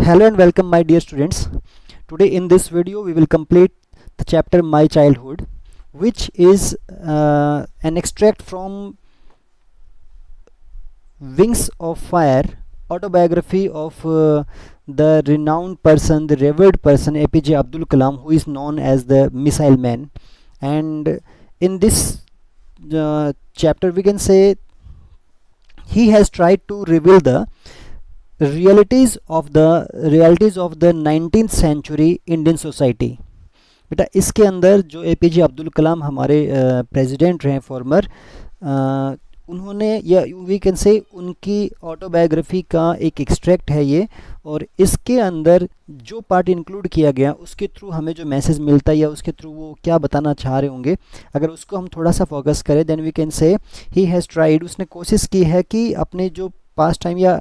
Hello and welcome my dear students. Today in this video we will complete the chapter My Childhood, which is an extract from Wings of Fire, autobiography of the renowned person, the revered person APJ Abdul Kalam, who is known as the Missile Man. And in this chapter we can say he has tried to reveal the realities of the 19th century Indian society. बेटा इसके अंदर जो APJ Abdul कलाम हमारे president रहे farmer, उन्होंने या we can से उनकी ऑटोबायोग्राफी का एक एक्सट्रैक्ट है ये, और इसके अंदर जो पार्ट इंक्लूड किया गया उसके थ्रू हमें जो मैसेज मिलता है या उसके थ्रू वो क्या बताना चाह रहे होंगे, अगर उसको हम थोड़ा सा फोकस करें देन वी कैन से ही हैज़ ट्राइड, उसने कोशिश की है कि अपने जो पास्ट टाइम या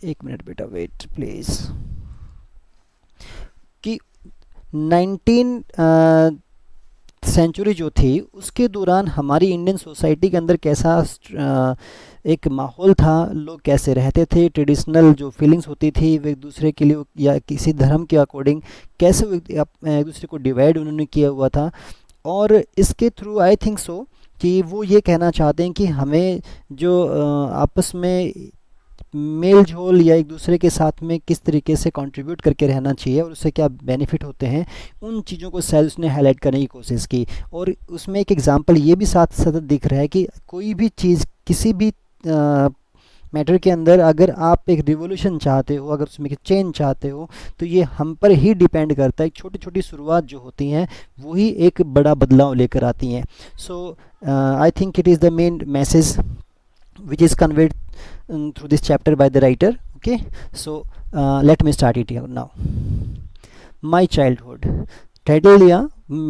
एक मिनट बेटा वेट प्लीज, कि 19 सेंचुरी जो थी उसके दौरान हमारी इंडियन सोसाइटी के अंदर कैसा एक माहौल था, लोग कैसे रहते थे, ट्रेडिशनल जो फीलिंग्स होती थी वो एक दूसरे के लिए या किसी धर्म के अकॉर्डिंग कैसे एक दूसरे को डिवाइड उन्होंने किया हुआ था. और इसके थ्रू आई थिंक सो कि वो ये कहना चाहते हैं कि हमें जो आपस में मेल झोल या एक दूसरे के साथ में किस तरीके से कंट्रीब्यूट करके रहना चाहिए और उससे क्या बेनिफिट होते हैं, उन चीज़ों को शायद उसने हाईलाइट करने की कोशिश की. और उसमें एक एग्जांपल ये भी साथ साथ दिख रहा है कि कोई भी चीज़ किसी भी मैटर के अंदर अगर आप एक रिवोल्यूशन चाहते हो, अगर उसमें चेंज चाहते हो, तो ये हम पर ही डिपेंड करता है. छोटी छोटी शुरुआत जो होती हैं वही एक बड़ा बदलाव लेकर आती हैं. So I think it is the main message which is conveyed through this chapter by the writer. Okay, so let me start it here now. My childhood, title लिया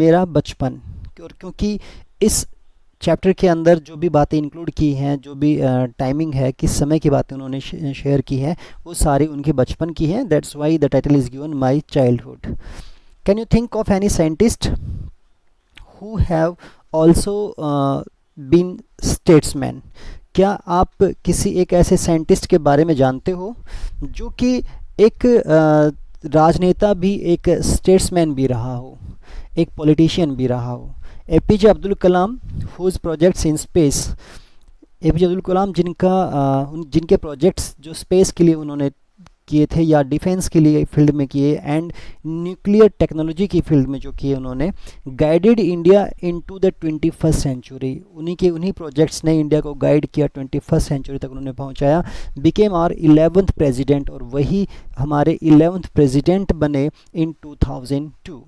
मेरा बचपन, क्योंकि इस चैप्टर के अंदर जो भी बातें इंक्लूड की हैं, जो भी टाइमिंग है, किस समय की बातें उन्होंने शेयर की हैं, वो सारी उनके बचपन की हैं. That's why the title is given my childhood. Can you think of any scientist who have also been statesman? क्या आप किसी एक ऐसे साइंटिस्ट के बारे में जानते हो जो कि एक राजनेता भी, एक स्टेट्समैन भी रहा हो, एक पॉलिटिशियन भी रहा हो? APJ Abdul Kalam whose projects in space, APJ Abdul Kalam जिनके प्रोजेक्ट्स जो स्पेस के लिए उन्होंने किए थे या डिफेंस के लिए फील्ड में किए एंड न्यूक्लियर टेक्नोलॉजी की फील्ड में जो किए उन्होंने, guided India into the 21st century. उन्हीं प्रोजेक्ट्स ने इंडिया को गाइड किया, 21st सेंचुरी तक उन्होंने पहुंचाया. बिकेम आवर 11th प्रेसिडेंट, और वही हमारे 11th प्रेसिडेंट बने इन 2002.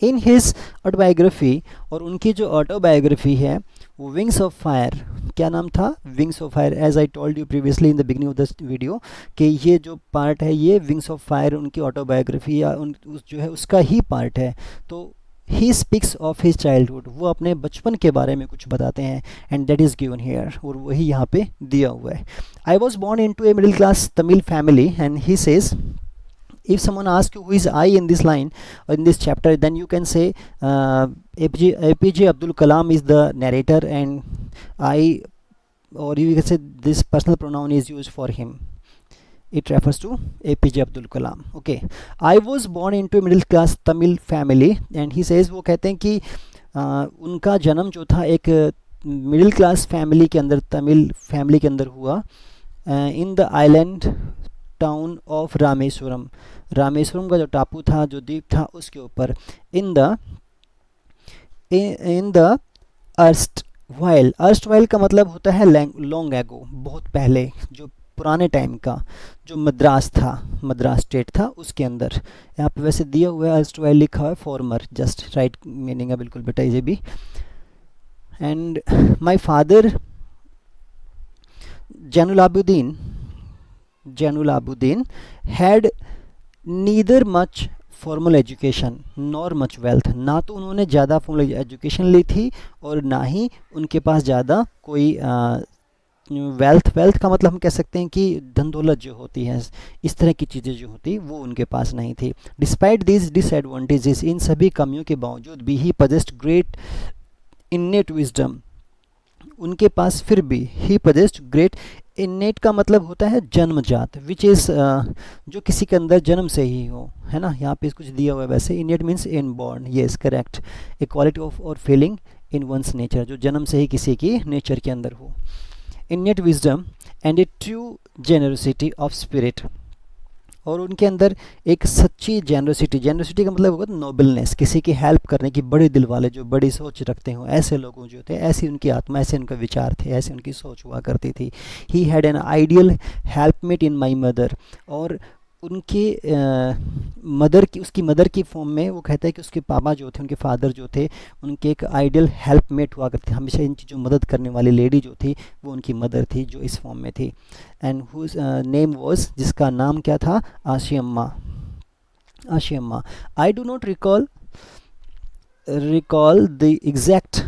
इन हिज ऑटोबायोग्राफी, और उनकी जो ऑटोबायोग्राफी है वो विंग्स ऑफ फायर, क्या नाम था? Wings of fire. As I told you previously in the beginning of the video कि ये जो पार्ट है ये विंग्स ऑफ फायर उनकी ऑटोबायोग्राफी या जो है उसका ही पार्ट है. तो he speaks of his childhood, वो अपने बचपन के बारे में कुछ बताते हैं, and that is given here, और वही यहाँ पे दिया हुआ है. I was born into a middle class Tamil family, and he says, if someone asks you who is I in this line or in this chapter, then you can say APJ Abdul Kalam is the narrator, and I, or you can say this personal pronoun is used for him. It refers to APJ Abdul Kalam. Okay, I was born into a middle class Tamil family, and he says, वो कहते हैं कि उनका जन्म जो था एक middle class family के अंदर, तमिल फैमिली के अंदर हुआ, in the island town of Rameswaram. Rameswaram का जो टापू था, जो द्वीप था, उसके ऊपर. इन द अर्स्ट वाइल का मतलब होता है लॉन्ग एगो, बहुत पहले, जो पुराने टाइम का, जो मद्रास था, मद्रास स्टेट था, उसके अंदर. यहाँ पे वैसे दिया हुआ है अर्स्ट वाइल लिखा है, फॉर्मर, जस्ट राइट मीनिंग है बिल्कुल बेटा ये भी. And my father Jainul Abidin had neither much formal education nor much wealth. ना तो उन्होंने ज़्यादा फॉर्मल एजुकेशन ली थी और ना ही उनके पास ज़्यादा कोई वेल्थ का मतलब हम कह सकते हैं कि धन दौलत जो होती है, इस तरह की चीज़ें जो होती वो उनके पास नहीं थी. डिस्पाइट दिस डिसएडवांटेजेस, इन सभी कमियों के बावजूद भी, ही पजेस्ड ग्रेट इन्नेट विजडम, उनके पास फिर भी ही पजेस्ड ग्रेट इन्नेट का मतलब होता है जन्मजात, विच इज़ जो किसी के अंदर जन्म से ही हो, है ना। यहाँ पे कुछ दिया हुआ है वैसे। Innate means inborn, yes correct. A quality of और फीलिंग इन वंस नेचर, जो जन्म से ही किसी की नेचर के अंदर हो। Innate wisdom and A true generosity of spirit, और उनके अंदर एक सच्ची जेनरोसिटी, जेनरोसिटी का मतलब होगा नोबलनेस, किसी की हेल्प करने की, बड़े दिल वाले जो बड़ी सोच रखते हो, ऐसे लोगों जो थे, ऐसी उनकी आत्मा, ऐसे उनके विचार थे, ऐसे उनकी सोच हुआ करती थी। He had an ideal helpmate in my mother, और उनके मदर की, उसकी मदर की फॉर्म में वो कहता है कि उसके पापा जो थे, उनके फादर जो थे, उनके एक आइडियल हेल्पमेट हुआ करते, हमेशा इन चीज़ों मदद करने वाली लेडी जो थी वो उनकी मदर थी, जो इस फॉर्म में थी। एंड हुज नेम वॉज, जिसका नाम क्या था, Ashiamma. Ashiamma. I do not recall the exact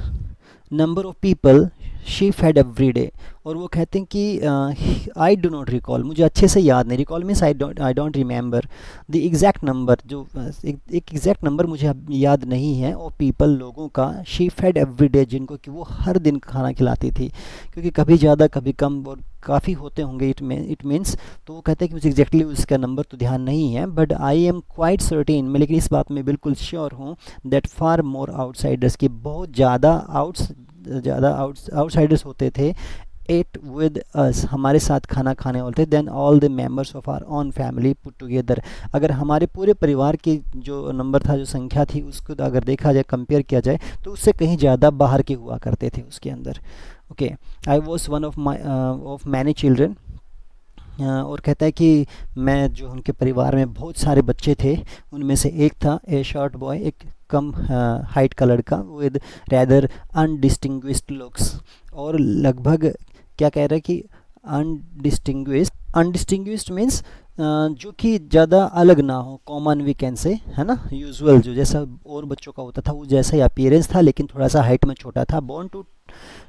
number of people she fed every day, और वो कहते हैं कि आई डो नॉट रिकॉल, मुझे अच्छे से याद नहीं, recall means I don't remember the exact number, जो एक एग्जैक्ट नंबर मुझे अब याद नहीं है, और पीपल, लोगों का, शी फेड एवरी डे, जिनको कि वो हर दिन खाना खिलाती थी, क्योंकि कभी ज़्यादा कभी कम और काफ़ी होते होंगे, इट मीन्स। तो वो कहते हैं कि मुझे एग्जैक्टली उसका नंबर तो ध्यान नहीं है, but I am quite certain, मैं लेकिन इस बात में बिल्कुल श्योर हूँ, दैट फार मोर आउटसाइडर्स, की बहुत ज़्यादा आउटसाइडर्स होते थे, एट विद अस, हमारे साथ खाना खाने वाले थे, then all the members of our own family put together, अगर हमारे पूरे परिवार की जो नंबर था, जो संख्या थी, उसको अगर देखा जाए, कंपेयर किया जाए, तो उससे कहीं ज़्यादा बाहर के हुआ करते थे उसके अंदर। Okay, I was one of many children, और कहता है कि मैं, जो उनके परिवार में बहुत सारे बच्चे थे, उनमें से एक था ए शॉर्ट बॉय, एक कम हाइट का लड़का, विद रैदर अनडिस्टिंग्विश्ड लुक्स, और लगभग क्या कह रहा है कि अनडिस्टिंग्विश्ड मीन्स जो कि ज़्यादा अलग ना हो, कॉमन वी कैन से, है ना, यूजुअल जो जैसा और बच्चों का होता था, वो जैसा ही अपीयरेंस था, लेकिन थोड़ा सा हाइट में छोटा था। Born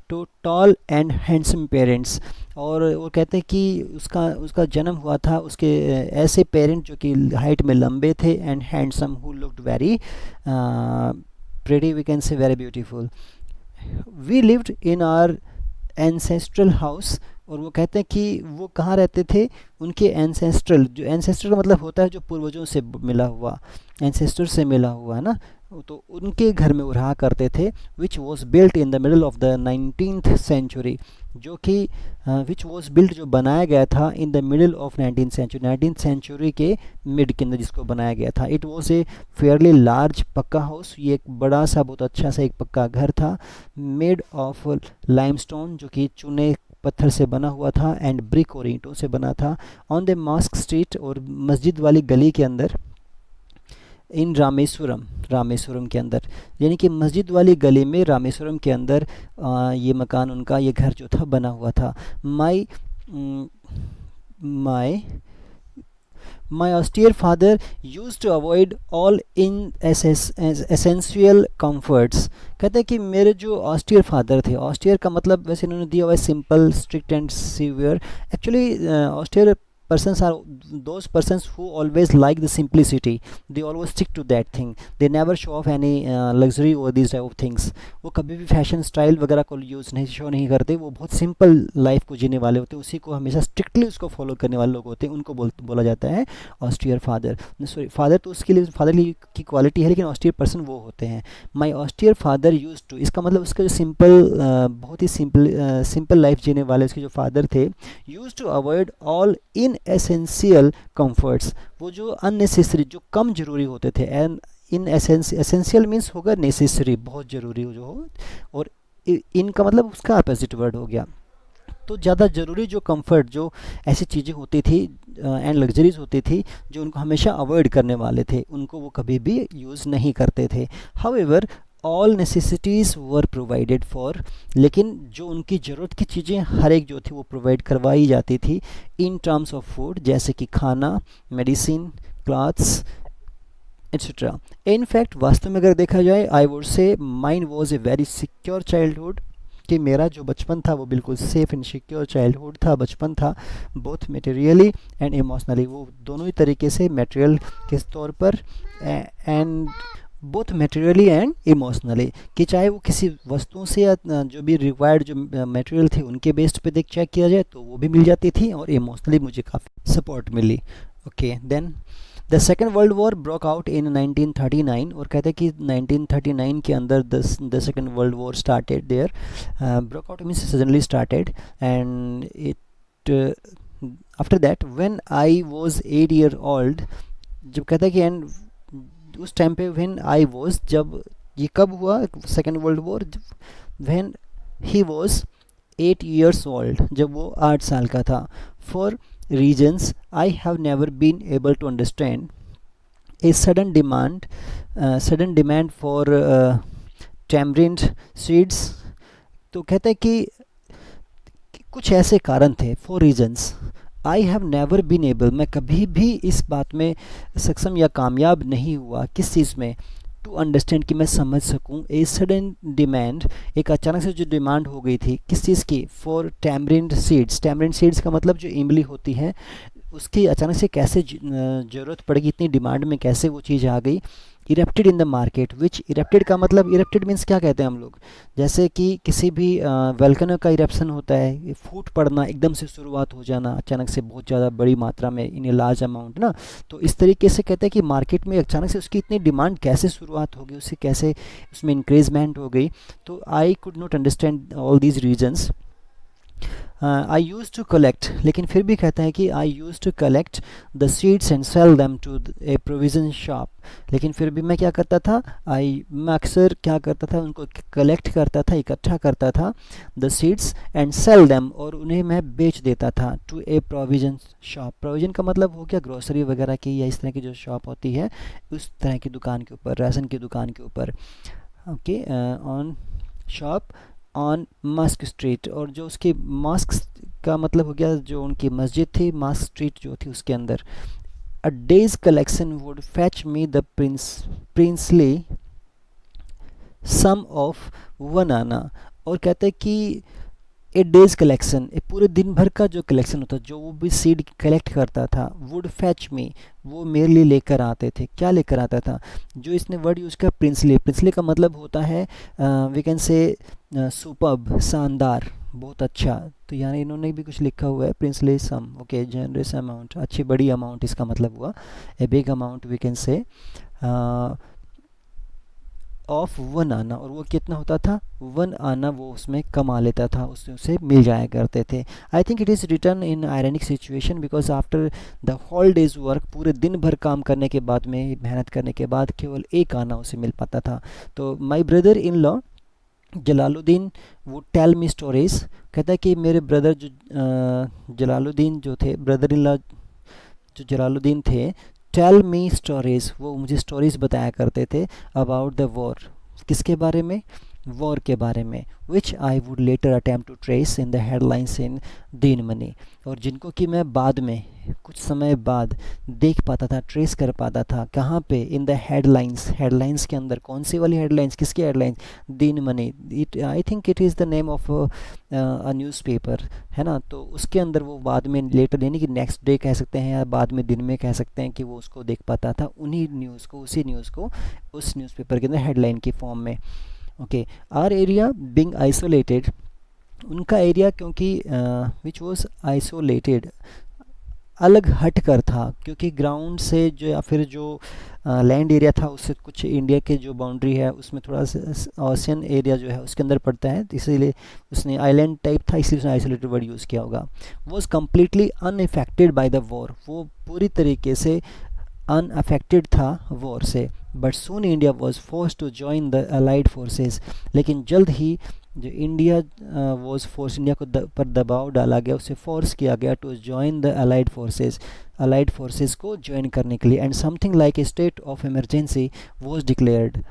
to tall and handsome parents, और वो कहते हैं कि उसका उसका जन्म हुआ था उसके ऐसे पेरेंट जो कि हाइट में लंबे थे, and handsome, who looked very pretty, we can say very beautiful. We lived in our ancestral house, और वो कहते हैं कि वो कहाँ रहते थे, उनके एंसेस्ट्रल, जो एंसेस्ट्रल का मतलब होता है जो पूर्वजों से मिला हुआ, एंसेस्टर से मिला हुआ, है ना, तो उनके घर में वो रहा करते थे, which was built in the middle of the 19th century, जो कि विच वॉज बिल्ट, जो बनाया गया था, in the middle of 19th century, 19th century के मिड के अंदर जिसको बनाया गया था। It was a fairly large pucca house, ये एक बड़ा सा, बहुत अच्छा सा एक पक्का घर था, मेड ऑफ लाइमस्टोन, जो कि चूने पत्थर से बना हुआ था, एंड ब्रिक, और ईंटों से बना था, ऑन द मॉस्क स्ट्रीट, और मस्जिद वाली गली के अंदर, इन रामेश्वरम, रामेश्वरम के अंदर, यानी कि मस्जिद वाली गली में रामेश्वरम के अंदर ये मकान उनका, ये घर जो था बना हुआ था। माई माई My austere father used to avoid all in essential comforts, कहते हैं कि मेरे जो ऑस्टियर फादर थे, ऑस्टियर का मतलब वैसे इन्होंने दिया हुआ है simple, strict and severe, actually austere persons are those persons who always like the simplicity, they always stick to that thing, they never show off any luxury or these type of things, वो कभी भी fashion style वगैरह को use नहीं, show नहीं करते, वो बहुत सिंपल लाइफ को जीने वाले होते हैं, उसी को हमेशा स्ट्रिक्टली उसको फॉलो करने वाले लोग होते हैं, उनको बोला जाता है ऑस्टियर फादर। सॉरी, फादर तो उसके लिए फादर की क्वालिटी है, लेकिन ऑस्टियर पर्सन वो होते हैं। माई ऑस्टियर फादर यूज टू, इसका मतलब उसका जो सिंपल, बहुत ही सिंपल लाइफ जीने वाले उसके जो फादर थे, used to avoid all inessential comforts, वो जो अननेसेसरी, जो कम जरूरी होते थे, एंड इन एसेंशियल मीन्स होगा नेसेसरी, बहुत ज़रूरी हो जो हो, और इनका मतलब उसका अपोजिट वर्ड हो गया। तो ज़्यादा ज़रूरी जो कंफर्ट, जो ऐसी चीज़ें होती थी एंड लग्जरीज होती थी, जो उनको हमेशा अवॉइड करने वाले थे, उनको वो कभी भी यूज़ नहीं करते थे। However all necessities were provided for, लेकिन जो उनकी ज़रूरत की चीज़ें हर एक जो थी वो प्रोवाइड करवाई जाती थी, इन टर्म्स ऑफ फूड, जैसे कि खाना, medicine, clothes etcetera. In fact वास्तव में अगर देखा जाए, I would say mine was a very secure childhood, कि मेरा जो बचपन था वो बिल्कुल सेफ एंड सिक्योर चाइल्डहुड था, बचपन था, बोथ मटेरियली एंड इमोशनली, वो दोनों ही तरीके से, मटेरियल के तौर पर and both materially and emotionally, कि चाहे वो किसी वस्तुओं से या जो भी रिक्वायर्ड जो मटेरियल थे उनके बेस्ड पे देख चेक किया जाए तो वो भी मिल जाती थी, और इमोशनली मुझे काफ़ी सपोर्ट मिली। Okay then the second world war broke out in 1939, और कहते हैं कि 1939 के अंदर the second world war started there. Broke out means suddenly started, and it after that when I was 8 year old, जब कहता है कि एंड उस टाइम पे व्हेन आई वाज, जब ये कब हुआ second world war, when he was 8 years old, जब वो 8 साल का था। For reasons I have never been able to understand a sudden demand for tamarind seeds. तो कहते हैं कि कुछ ऐसे कारण थे, for reasons I have never been able, मैं कभी भी इस बात में सक्षम या कामयाब नहीं हुआ, किस चीज़ में, टू अंडरस्टैंड, कि मैं समझ सकूं, ए सडन डिमांड, एक अचानक से जो डिमांड हो गई थी किस चीज़ की, for tamarind seeds. Tamarind seeds का मतलब जो इमली होती है उसकी अचानक से कैसे ज़रूरत पड़ेगी, इतनी डिमांड में कैसे वो चीज़ आ गई। Erupted in the market, which erupted का मतलब, इरप्टेड मीन्स क्या कहते हैं हम लोग, जैसे कि किसी भी वल्कनो का इरप्शन होता है, फूट पड़ना, एकदम से शुरुआत हो जाना अचानक से बहुत ज़्यादा बड़ी मात्रा में, इन ए लार्ज अमाउंट ना। तो इस तरीके से कहते हैं कि मार्केट में अचानक से उसकी इतनी डिमांड कैसे शुरुआत होगी, उससे कैसे उसमें इंक्रीजमेंट हो गई। तो I could not understand all these reasons. I used to collect, लेकिन फिर भी कहता है कि I used to collect the seeds and sell them to a provision shop, लेकिन फिर भी मैं क्या करता था, मैं अक्सर क्या करता था, उनको कलेक्ट करता था, इकट्ठा करता था, the seeds and sell them, और उन्हें मैं बेच देता था, to a provision shop. Provision का मतलब हो गया ग्रोसरी वगैरह की या इस तरह की जो शॉप होती है उस तरह की दुकान के ऊपर, राशन की दुकान के ऊपर। Okay, on shop on Musk street, और जो उसकी मस्क का मतलब हो गया जो उनकी मस्जिद थी, मस्क स्ट्रीट जो थी उसके अंदर। A day's collection would fetch me the princely sum of 1 anna, और कहते हैं कि ए डेज कलेक्शन, ए पूरे दिन भर का जो कलेक्शन होता, जो वो भी सीड कलेक्ट करता था, वुड फैच मी, वो मेरे लिए लेकर आते थे। क्या लेकर आता था, जो इसने वर्ड यूज़ किया प्रिंसली, प्रिंसली का मतलब होता है वी कैन से सुपर्ब, शानदार, बहुत अच्छा। तो यानी इन्होंने भी कुछ लिखा हुआ है princely sum, okay, generous amount, अच्छी बड़ी अमाउंट इसका मतलब हुआ, a big amount we can say of 1 anna, और वो कितना होता था, 1 आना वो उसमें कमा लेता था, उससे उसे मिल जाया करते थे। I think it is return in ironic situation because after the whole day's work, पूरे दिन भर काम करने के बाद में, मेहनत करने के बाद केवल 1 आना उसे मिल पाता था। तो my brother in law Jalaluddin वो टेल मी स्टोरीज, कहता है कि मेरे ब्रदर जो जलालुद्दीन जो थे, ब्रदर इन लॉ जो जलालुद्दीन थे, टेल मी स्टोरीज, वो मुझे स्टोरीज बताया करते थे, अबाउट द वॉर, किसके बारे में, वॉर के बारे में, which I would later attempt to trace in the headlines in Dinamani, और जिनको कि मैं बाद में कुछ समय बाद देख पाता था, ट्रेस कर पाता था, कहाँ पे, इन द हेडलाइंस, हेडलाइंस के अंदर, कौन सी वाली हेडलाइंस, किसकी headlines, Deen money, it I think it is the name of a newspaper, है ना। तो उसके अंदर वो बाद में लेटर, यानी कि नेक्स्ट डे कह सकते हैं या बाद में दिन में कह सकते हैं, कि वो उसको देख पाता था, उन्हीं न्यूज़ को, उसी न्यूज़ को उस न्यूज़पेपर के अंदर हेडलाइन की फॉर्म में। Okay, our area being isolated, उनका एरिया क्योंकि विच वॉज आइसोलेटेड, अलग हट कर था, क्योंकि ग्राउंड से जो या फिर जो लैंड एरिया था उससे कुछ इंडिया के जो बाउंड्री है उसमें थोड़ा सा ओशियन एरिया जो है उसके अंदर पड़ता है, तो इसीलिए उसने आइलैंड टाइप था, इसलिए उसने आइसोलेटेड वर्ड यूज़ किया होगा। Was completely unaffected by the war, वो पूरी तरीके से अनअफेक्टेड था वॉर से। But soon India was force to join the allied forces, लेकिन जल्द ही जो इंडिया वॉज फोर्स, इंडिया को पर दबाव डाला गया, उसे फोर्स किया गया to join the allied forces, allied forces को ज्वाइन करने के लिए, and something like a state of emergency was declared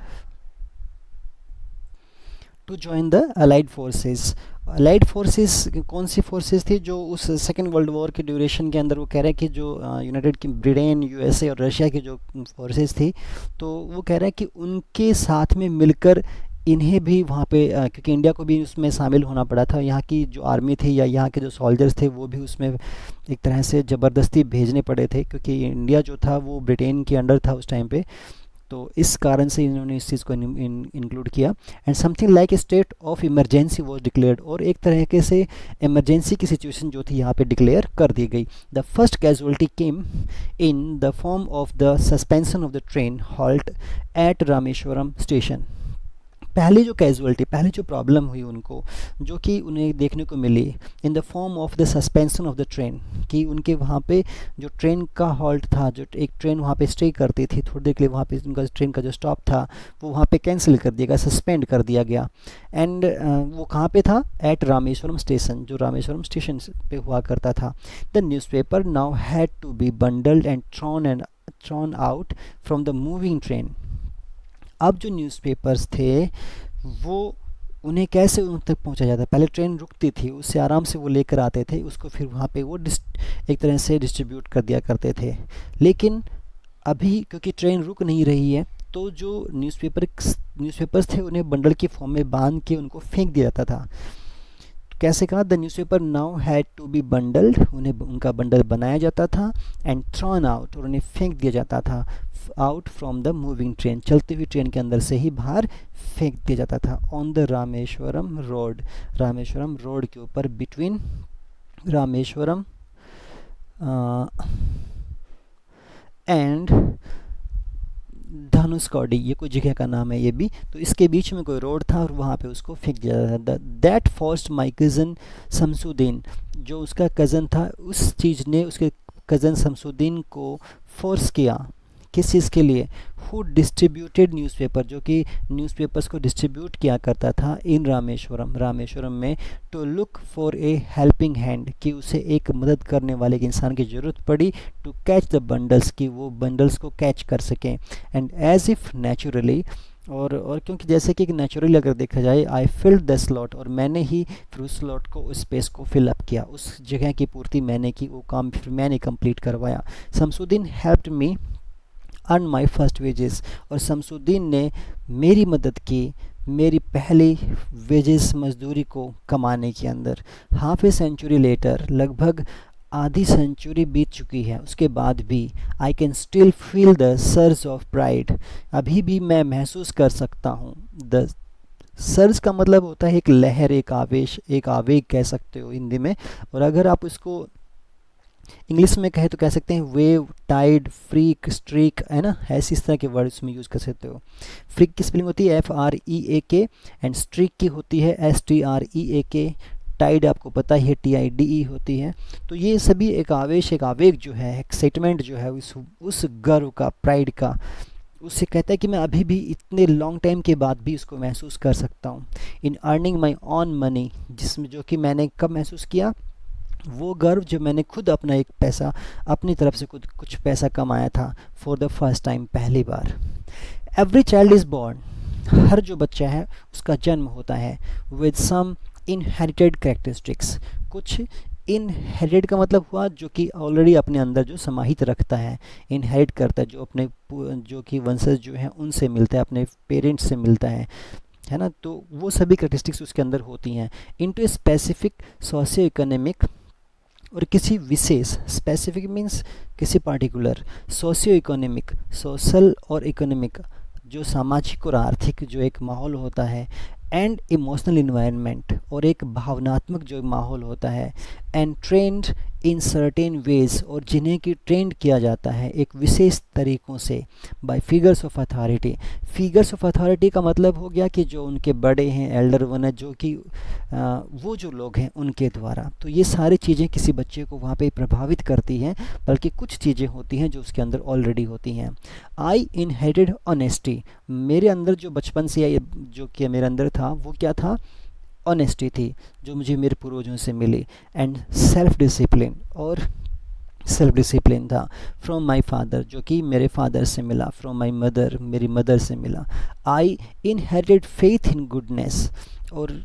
to join the allied forces. Allied forces कौन सी फोर्सेस थी, जो उस सेकेंड वर्ल्ड वॉर के ड्यूरेशन के अंदर, वो कह रहे हैं कि जो यूनाइटेड की ब्रिटेन, यूएसए और रशिया की जो फोर्सेस थी, तो वो कह रहे हैं कि उनके साथ में मिलकर इन्हें भी वहाँ पे क्योंकि इंडिया को भी उसमें शामिल होना पड़ा था, यहाँ की जो आर्मी थी या यहाँ के जो सोल्जर्स थे वो भी उसमें एक तरह से ज़बरदस्ती भेजने पड़े थे, क्योंकि इंडिया जो था वो ब्रिटेन के अंडर था उस टाइम पे। तो इस कारण से इन्होंने इस चीज़ को इंक्लूड किया। And something like a state of emergency was declared, और एक तरीके से इमरजेंसी की सिचुएशन जो थी यहाँ पे डिक्लेयर कर दी गई। The first casualty came in the form of the suspension of the train halt at Rameswaram station. पहली जो कैजुअलिटी, पहली जो प्रॉब्लम हुई उनको, जो कि उन्हें देखने को मिली in the form of the suspension of the train, कि उनके वहाँ पे जो ट्रेन का हॉल्ट था, जो एक ट्रेन वहाँ पे स्टे करती थी थोड़ी देर के लिए, वहाँ पे उनका ट्रेन का जो स्टॉप था वो वहाँ पे कैंसिल कर दिया गया, सस्पेंड कर दिया गया। एंड वो कहाँ पे था? एट रामेश्वरम स्टेशन, जो रामेश्वरम स्टेशन पे हुआ करता था। The newspaper now had to be bundled and thrown out from the moving train. अब जो न्यूज़पेपर्स थे वो उन्हें कैसे उन तक पहुंचा जाता है? पहले ट्रेन रुकती थी, उससे आराम से वो लेकर आते थे, उसको फिर वहाँ पे वो एक तरह से डिस्ट्रीब्यूट कर दिया करते थे। लेकिन अभी क्योंकि ट्रेन रुक नहीं रही है, तो जो न्यूज़पेपर्स थे उन्हें बंडल के फॉर्म में बांध के उनको फेंक दिया जाता था। कैसे कहा? The newspaper now had to be bundled, उन्हें उनका बंडल बनाया जाता था, एंड थ्रॉन आउट, और उन्हें फेंक दिया जाता था, out from the moving train, चलती हुई ट्रेन के अंदर से ही बाहर फेंक दिया जाता था। On the Rameswaram road, Rameswaram road के ऊपर, बिटवीन रामेश्वरम एंड धनुषकौडी, ये कोई जगह का नाम है ये भी, तो इसके बीच में कोई रोड था और वहाँ पे उसको फेंक दिया था। That first my cousin Shamsuddin, जो उसका कज़न था, उस चीज़ ने उसके कज़न शमसुद्दीन को फोर्स किया, किस चीज़ के लिए? हु डिस्ट्रीब्यूटेड न्यूज़पेपर, जो कि न्यूज़पेपर्स को डिस्ट्रीब्यूट किया करता था इन रामेश्वरम, रामेश्वरम में, to look for a helping hand, कि उसे एक मदद करने वाले के इंसान की ज़रूरत पड़ी, टू कैच द बंडल्स, कि वो बंडल्स को कैच कर सकें। एंड एज इफ़ नेचुरली, और क्योंकि जैसे कि नेचुरली अगर देखा जाए, आई फिल्ड द स्लॉट, और मैंने ही फिर उस स्लॉट को, उस स्पेस को फिल अप किया, उस जगह की पूर्ति मैंने की, वो काम फिर मैंने कंप्लीट करवाया। Shamsuddin helped me earn my first wages, और शमसुद्दीन ने मेरी मदद की मेरी पहली वेजेस, मजदूरी को कमाने के अंदर। हाफ ए सेंचुरी लेटर, लगभग आधी सेंचुरी बीत चुकी है, उसके बाद भी I can still feel the surge of pride, अभी भी मैं महसूस कर सकता हूँ। द सर्ज का मतलब होता है एक लहर, एक आवेश, एक आवेग कह सकते हो हिंदी में, और अगर आप इसको इंग्लिश में कहे तो कह सकते हैं वेव, टाइड, फ्रीक, स्ट्रीक, है ना, ऐसी इस तरह के वर्ड उसमें यूज़ कर सकते हो। फ्रीक की स्पेलिंग होती है FREAK, एंड स्ट्रीक की होती है STREAK। टाइड आपको पता ही है TIDE होती है। तो ये सभी एक आवेश, एक आवेग जो है, एक्साइटमेंट जो है, उस गर्व का, प्राइड का, उससे कहता है कि मैं अभी भी इतने लॉन्ग टाइम के बाद भी इसको महसूस कर सकता हूँ। In earning my on money, जिसमें जो कि मैंने कब महसूस किया? वो गर्व जब मैंने खुद अपना एक पैसा, अपनी तरफ से खुद कुछ पैसा कमाया था, फॉर द फर्स्ट टाइम, पहली बार। एवरी चाइल्ड इज़ बॉर्न, हर जो बच्चा है उसका जन्म होता है, विद सम इनहेरिटेड कैरेक्टरिस्टिक्स, कुछ इनहेरिटेड का मतलब हुआ जो कि ऑलरेडी अपने अंदर जो समाहित रखता है, इनहेरिट करता है, जो अपने जो कि वंशज जो हैं उनसे मिलता है, अपने पेरेंट्स से मिलता है ना, तो वो सभी कैरेक्टरिस्टिक्स उसके अंदर होती हैं। Into a specific socio economic, और किसी विशेष, स्पेसिफिक मीन्स किसी पार्टिकुलर, सोशियो इकोनॉमिक, सोशल और इकोनॉमिक, जो सामाजिक और आर्थिक जो एक माहौल होता है, एंड इमोशनल इन्वायरमेंट, और एक भावनात्मक जो माहौल होता है, and trend in certain veg, और जिन्हें कि ट्रेंड किया जाता है एक विशेष तरीक़ों से, by figures of authority. Figures of authority का मतलब हो गया कि जो उनके बड़े हैं, एल्डर वन है, जो कि वो जो लोग हैं उनके द्वारा। तो ये सारी चीज़ें किसी बच्चे को वहाँ पे प्रभावित करती हैं, बल्कि कुछ चीज़ें होती हैं जो उसके अंदर ऑलरेडी होती हैं। आई इनहेरिटेड ऑनेस्टी, मेरे अंदर जो बचपन से जो कि मेरे अंदर था वो क्या था? ऑनेस्टी थी, जो मुझे मेरे पूर्वजों से मिली, एंड सेल्फ डिसिप्लिन, और सेल्फ डिसिप्लिन था, फ्रॉम माई फादर, जो कि मेरे फादर से मिला, फ्रॉम माई मदर, मेरी मदर से मिला। आई इनहेरिटेड फेथ इन गुडनेस, और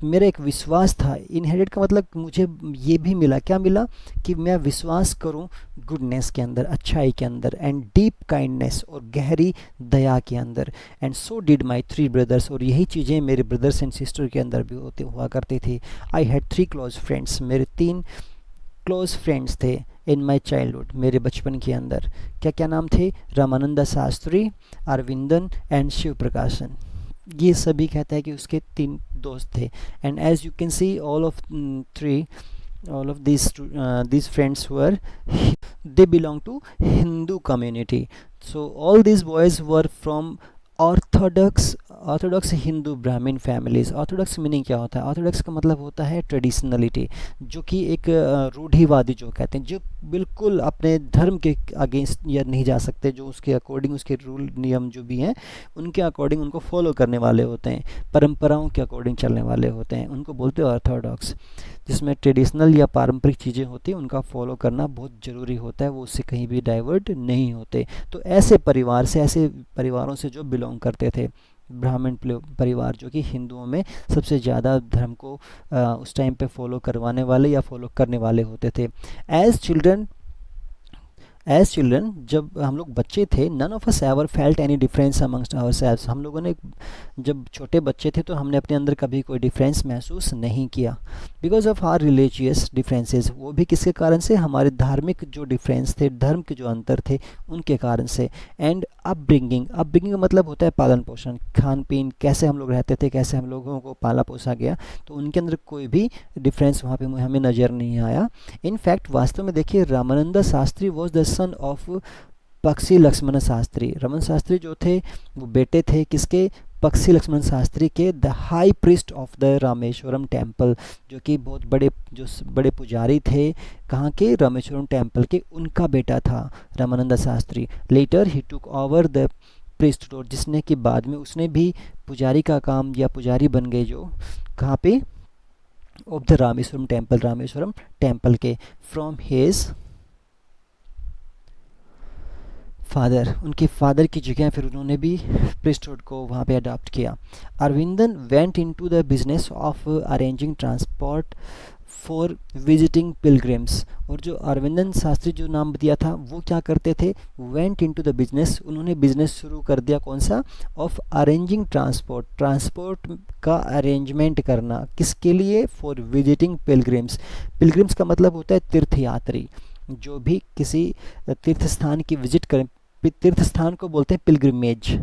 मेरा एक विश्वास था, इनहेरिटेड का मतलब मुझे ये भी मिला, क्या मिला? कि मैं विश्वास करूं गुडनेस के अंदर, अच्छाई के अंदर, एंड डीप काइंडनेस, और गहरी दया के अंदर, and so did my 3 brothers, और यही चीज़ें मेरे ब्रदर्स एंड सिस्टर के अंदर भी हुआ करती थी। आई हैड 3 क्लोज फ्रेंड्स, मेरे 3 क्लोज फ्रेंड्स थे, इन माई चाइल्डहुड, मेरे बचपन के अंदर। क्या क्या नाम थे? रामानंद शास्त्री, अरविंदन एंड शिव प्रकाशन। ये सभी कहता है कि उसके 3 दोस्त थे। And as you can see all of three, all of these friends were, they belong to Hindu community. So all these boys were from Orthodox Hindu ब्राह्मण फैमिलीज। ऑर्थोडॉक्स मीनिंग क्या होता है? ऑर्थोडॉक्स का मतलब होता है ट्रेडिशनलिटी, जो कि एक रूढ़िवादी जो कहते हैं, जो बिल्कुल अपने धर्म के अगेंस्ट या नहीं जा सकते, जो उसके अकॉर्डिंग, उसके रूल नियम जो भी हैं उनके अकॉर्डिंग उनको फॉलो करने वाले होते हैं, परंपराओं के अकॉर्डिंग चलने वाले होते हैं, उनको बोलते हैं ऑर्थोडॉक्स। जिसमें ट्रेडिशनल या पारंपरिक चीज़ें होती हैं उनका फॉलो करना बहुत ज़रूरी होता है, वो उससे कहीं भी डाइवर्ट नहीं होते। तो ऐसे परिवार से, ऐसे परिवारों से जो बिलोंग करते थे, ब्राह्मण परिवार, जो कि हिंदुओं में सबसे ज़्यादा धर्म को उस टाइम पे फॉलो करवाने वाले या फॉलो करने वाले होते थे। एज चिल्ड्रन जब हम लोग बच्चे थे, none of us ever felt any difference amongst ourselves. हम लोगों ने जब छोटे बच्चे थे तो हमने अपने अंदर कभी कोई डिफरेंस महसूस नहीं किया, because of our religious differences. वो भी किसके कारण से? हमारे धार्मिक जो डिफरेंस थे, धर्म के जो अंतर थे, उनके कारण से। एंड अपब्रिंगिंग का मतलब होता है पालन पोषण, खान पीन, कैसे हम लोग रहते थे, कैसे हम लोगों को पाला पोसा गया, तो उनके अंदर कोई भी डिफरेंस वहाँ पे हमें नज़र नहीं आया। इनफैक्ट वास्तव में देखिए, Ramanand Shastri was the son of पक्षी लक्ष्मण शास्त्री। रमन शास्त्री जो थे वो बेटे थे किसके? पक्षी लक्ष्मण शास्त्री के, the high priest of the Rameswaram temple, जो कि बहुत बड़े पुजारी थे, कहाँ के? रामेश्वरम टेम्पल के, उनका बेटा था Ramanand Shastri. Later he took over the priesthood, जिसने कि बाद में उसने भी पुजारी का काम या पुजारी बन गए, जो कहाँ पे? ऑफ द रामेश्वरम टेम्पल के, फ्रॉम हिज फादर, उनके फादर की जगह फिर उन्होंने भी प्रिस्टहुड को वहाँ पे अडॉप्ट किया। Aravindan went into the business of arranging transport for visiting pilgrims. और जो अरविंदन शास्त्री जो नाम दिया था, वो क्या करते थे? वेंट इनटू द बिजनेस, उन्होंने बिजनेस शुरू कर दिया, कौन सा? ऑफ अरेंजिंग ट्रांसपोर्ट का अरेंजमेंट करना, किसके लिए? फॉर विजिटिंग पिलग्रिम्स का मतलब होता है तीर्थयात्री, जो भी किसी तीर्थ स्थान की विजिट करें। तीर्थ स्थान को बोलते हैं पिलग्रिमेज,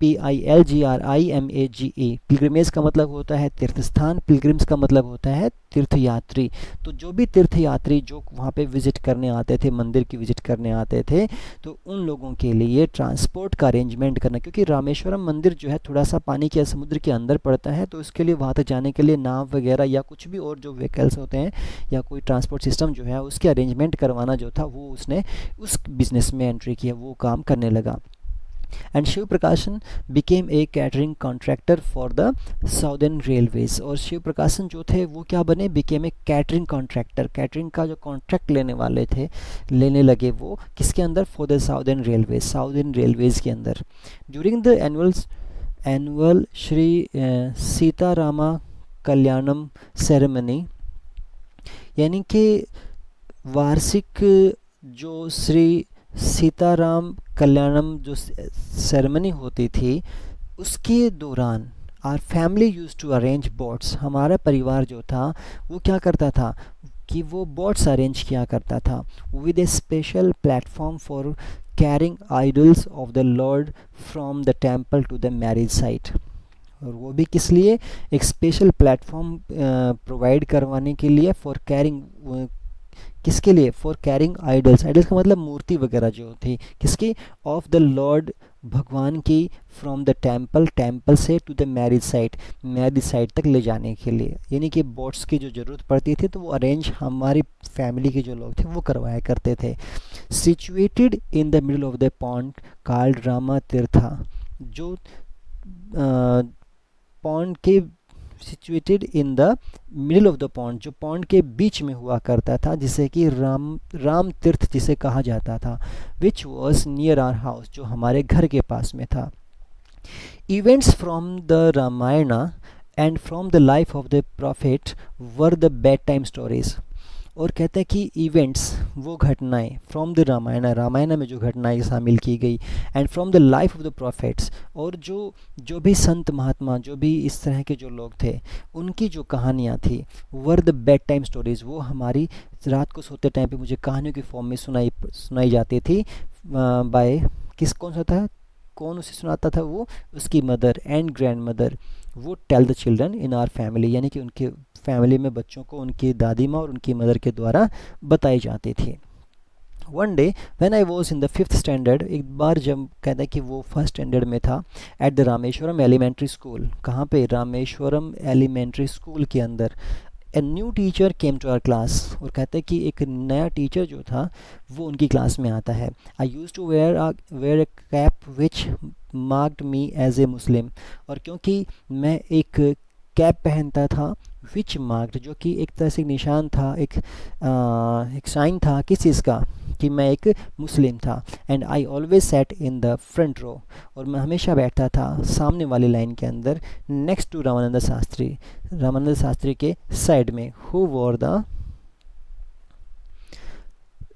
PILGRIMAGE। पिलग्रिमेज का मतलब होता है तीर्थ स्थान, पिलग्रिम्स का मतलब होता है तीर्थयात्री। तो जो भी तीर्थयात्री जो वहाँ पे विजिट करने आते थे, मंदिर की विजिट करने आते थे, तो उन लोगों के लिए ट्रांसपोर्ट का अरेंजमेंट करना, क्योंकि रामेश्वरम मंदिर जो है थोड़ा सा पानी के समुद्र के अंदर पड़ता है, तो उसके लिए वहाँ तक जाने के लिए नाव वगैरह या कुछ भी और जो व्हीकल्स होते हैं या कोई ट्रांसपोर्ट सिस्टम जो है, उसके अरेंजमेंट करवाना जो था, वो उसने उस बिजनेस में एंट्री किया, वो काम करने लगा। एंड शिव प्रकाशन became a catering contractor for the southern railways. और शिव प्रकाशन जो थे वो क्या बने? Became a catering contractor, catering का जो कॉन्ट्रैक्ट लेने लगे वो किसके अंदर? फॉर द साउदर्न रेलवेज के अंदर। During the annual Sri Sitarama Kalyanam ceremony, यानी कि वार्षिक जो श्री सीताराम कल्याणम जो सेरेमनी होती थी, उसके दौरान our family used to arrange boats, हमारा परिवार जो था वो क्या करता था कि वो बोट्स अरेंज किया करता था, with a special platform for carrying idols of the lord from the temple to the marriage site. और वो भी किस लिए? एक स्पेशल प्लेटफॉर्म प्रोवाइड करवाने के लिए, फॉर कैरिंग, किसके लिए? फॉर कैरिंग आइडल्स का मतलब मूर्ति वगैरह जो थी, किसकी? ऑफ द लॉर्ड, भगवान की, फ्रॉम द टेम्पल से टू द मैरिज साइट तक ले जाने के लिए। यानी कि बोट्स की जो ज़रूरत पड़ती थी तो वो अरेंज हमारी फैमिली के जो लोग थे वो करवाया करते थे। Situated in the middle of the pond called Rama तीर्था, जो पॉन्ड के situated in the middle of the pond, जो पॉन्ड के बीच में हुआ करता था, जिसे कि राम तीर्थ जिसे कहा जाता था, which was near our house, जो हमारे घर के पास में था। Events from the Ramayana and from the life of the prophet were the bed time stories. और कहते हैं कि इवेंट्स, वो घटनाएं फ्रॉम द रामायण, रामायण में जो घटनाएं शामिल की गई, and from the life of the profits, और जो जो भी संत महात्मा, जो भी इस तरह के जो लोग थे, उनकी जो कहानियाँ थी, वर द बेड टाइम स्टोरीज़, वो हमारी रात को सोते टाइम पे मुझे कहानियों की फॉर्म में सुनाई सुनाई जाती थी बाय, किस कौन सा था, कौन उसे सुनाता था, वो उसकी मदर एंड ग्रैंड मदर, वो tell the children in our family, यानी कि उनके फैमिली में बच्चों को उनकी दादी माँ और उनकी मदर के द्वारा बताई जाती थी। One day when I was in the fifth standard, एक बार जब कहता है कि वो फर्स्ट स्टैंडर्ड में था, at the Rameswaram elementary school, कहाँ पे, रामेश्वरम एलिमेंट्री स्कूल के अंदर, a new teacher came to our class, और कहते हैं कि एक नया टीचर जो था वो उनकी क्लास में आता है। I used to wear a cap which marked me as a Muslim, और क्योंकि मैं एक कैप पहनता था, विच मार्क्ड, जो कि एक तरह से निशान था, एक साइन था किस चीज़ का, कि मैं एक मुस्लिम था। And I always sat in the front row, और मैं हमेशा बैठता था सामने वाली लाइन के अंदर, नेक्स्ट टू रामानंद शास्त्री, रामानंद शास्त्री के साइड में, who war the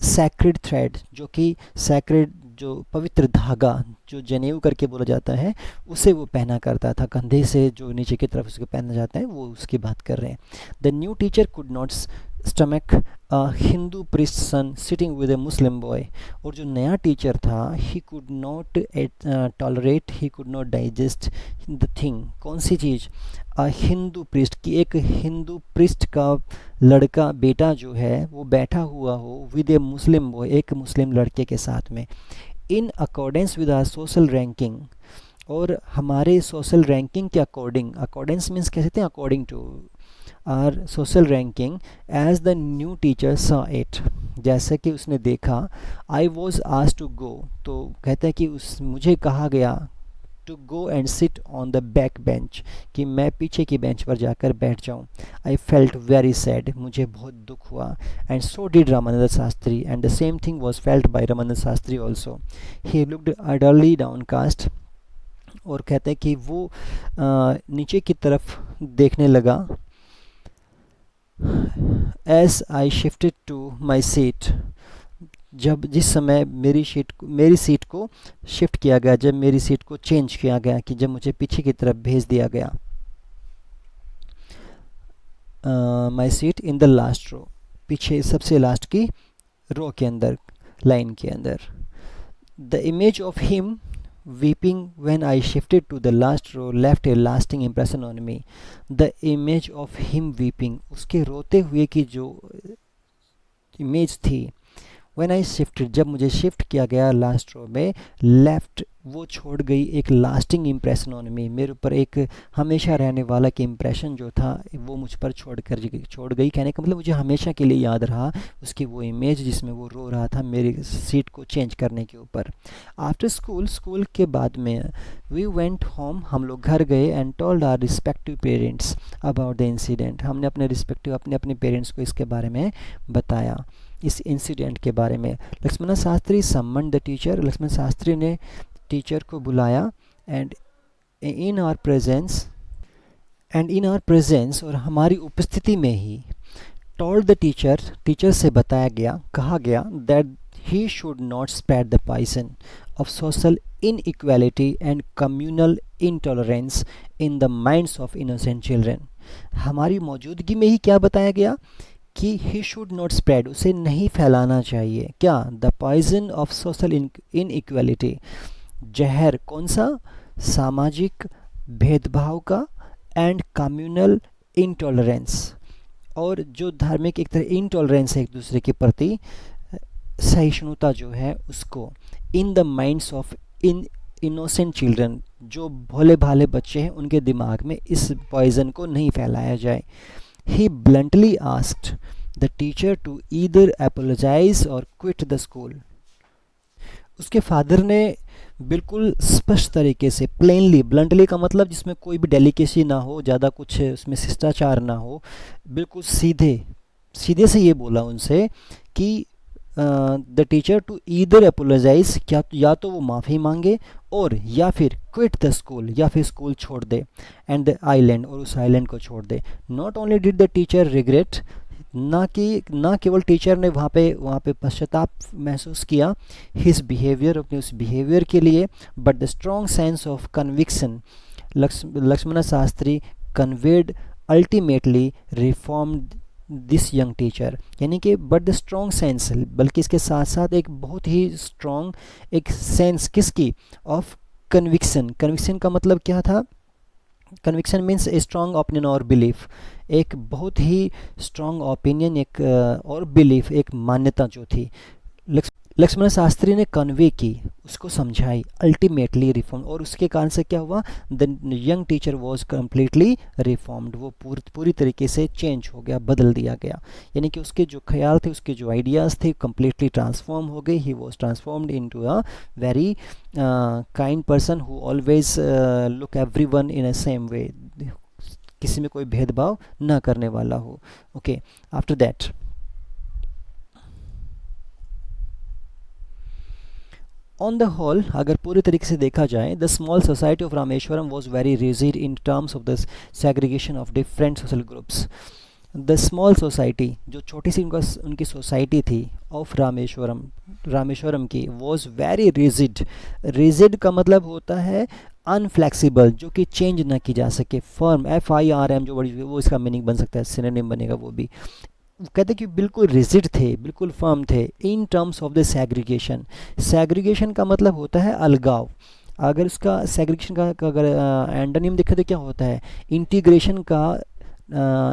sacred thread, जो कि सैक्रेड, जो पवित्र धागा, जो जनेऊ करके बोला जाता है, उसे वो पहना करता था, कंधे से जो नीचे की तरफ उसको पहना जाता है, वो उसकी बात कर रहे हैं। The new teacher could not stomach Hindu priest son sitting with a Muslim boy, और जो नया टीचर था, he could not tolerate, he could not digest the thing, कौन सी चीज़, हिंदू प्रिस्ट की, एक हिंदू प्रिस्ट का लड़का बेटा जो है वो बैठा हुआ हो विद ए मुस्लिम बॉय, एक मुस्लिम लड़के के साथ में, in accordance with our social ranking, और हमारे सोशल रैंकिंग के अकॉर्डिंग, अकॉर्डेंस मीन्स कह सकते हैं according to our social ranking, as the new teacher saw it, जैसे कि उसने देखा, I was asked to go, तो कहते हैं कि उस मुझे कहा गया to go and sit on the back bench, कि मैं पीछे की बेंच पर जाकर बैठ जाऊं। आई फेल्ट वेरी सैड, मुझे बहुत दुख हुआ, and so did Ramanand Shastri, and the same thing was felt by Ramanand Shastri also, he looked utterly downcast, और कहते हैं कि वो नीचे की तरफ देखने लगा, as I shifted to my seat, जब जिस समय मेरी सीट को शिफ्ट किया गया, जब मेरी सीट को चेंज किया गया, कि जब मुझे पीछे की तरफ भेज दिया गया, my seat in the last row, पीछे सबसे लास्ट की रो के अंदर, लाइन के अंदर। The image of him weeping when I shifted to the last row left a lasting impression on me, the image of him weeping, उसके रोते हुए की जो इमेज थी, व्हेन आई शिफ्टेड, जब मुझे शिफ्ट किया गया लास्ट रो में, लेफ्ट, वो छोड़ गई एक लास्टिंग इम्प्रेशन ऑन मी, मेरे ऊपर एक हमेशा रहने वाला कि इम्प्रेशन जो था वो मुझ पर छोड़ गई, कहने का मतलब मुझे हमेशा के लिए याद रहा उसकी वो इमेज जिसमें वो रो रहा था मेरी सीट को चेंज करने के ऊपर। आफ्टर स्कूल के बाद में, वी वेंट होम, हम लोग घर गए, and told our respective parents about the incident, हमने अपने अपने पेरेंट्स को इसके बारे में बताया, इस इंसिडेंट के बारे में। लक्ष्मण शास्त्री सम्मन द टीचर, लक्ष्मण शास्त्री ने टीचर को बुलाया, एंड इन आवर प्रेजेंस, और हमारी उपस्थिति में ही, टोल्ड द टीचर से बताया गया, कहा गया, that he should not spread the poison of social inequality and communal intolerance in the minds of innocent children. हमारी मौजूदगी में ही क्या बताया गया कि ही शुड नॉट स्प्रेड, उसे नहीं फैलाना चाहिए, क्या, the poison of social inequality, जहर, कौन सा, सामाजिक भेदभाव का, एंड कम्युनल इंटॉलरेंस, और जो धार्मिक एक तरह इंटॉलरेंस है एक दूसरे के प्रति, सहिष्णुता जो है उसको, इन the minds of innocent children, जो भोले भाले बच्चे हैं उनके दिमाग में इस पॉइजन को नहीं फैलाया जाए। He bluntly asked the teacher to either apologize or quit the school. उसके फादर ने बिल्कुल स्पष्ट तरीके से, प्लेनली, ब्लंटली का मतलब जिसमें कोई भी डेलिकेसी ना हो, ज़्यादा कुछ उसमें शिष्टाचार ना हो, बिल्कुल सीधे से ये बोला उनसे कि the teacher to either apologise, क्या या तो वो माफ़ी मांगे, और या फिर क्विट द स्कूल, या फिर स्कूल छोड़ दे, एंड द आइलैंड, और उस आइलैंड को छोड़ दे। Not only did the teacher regret ना केवल टीचर ने वहाँ पे पश्चाताप महसूस किया हिज बिहेवियर, अपने उस बिहेवियर के लिए, but the strong sense of conviction Lakshman Shastri conveyed ultimately reformed this young teacher. यानी कि बट द स्ट्रॉन्ग सेंस, बल्कि इसके साथ साथ एक बहुत ही स्ट्रॉन्ग एक सेंस किसकी, ऑफ कन्विक्शन। कन्विक्शन का मतलब क्या था? Conviction means a strong opinion और बिलीफ, एक बहुत ही स्ट्रॉन्ग ओपिनियन, एक और बिलीफ, एक मान्यता जो थी लक्ष्मण शास्त्री ने कन्वे की, उसको समझाई, अल्टीमेटली रिफॉर्म, और उसके कारण से क्या हुआ, the young teacher was completely reformed, वो पूरी तरीके से चेंज हो गया, बदल दिया गया। यानी कि उसके जो ख्याल थे, उसके जो आइडियाज़ थे, कम्प्लीटली ट्रांसफॉर्म हो गए। He was transformed into a very kind person who always look everyone in a same way, किसी में कोई भेदभाव ना करने वाला हो। Okay, after that on the whole, अगर पूरी तरीके से देखा जाए, the small society of Rameswaram was very rigid in terms of the segregation of different social groups. The small society, जो छोटी सी उनकी सोसाइटी थी ऑफ रामेश्वरम की, वॉज वेरी रिजिड। रिजिड का मतलब होता है अनफ्लेक्सिबल, जो कि चेंज ना की जा सके। फर्म, FIRM जो वर्ड, वो इसका मीनिंग बन सकता है, सिनोनिम बनेगा वो भी। कहते कि बिल्कुल रिजिड थे, बिल्कुल फर्म थे इन terms of the segregation. Segregation का मतलब होता है अलगाव। अगर उसका सेग्रीगेशन का अगर एंटोनिम देखें तो क्या होता है, इंटीग्रेशन का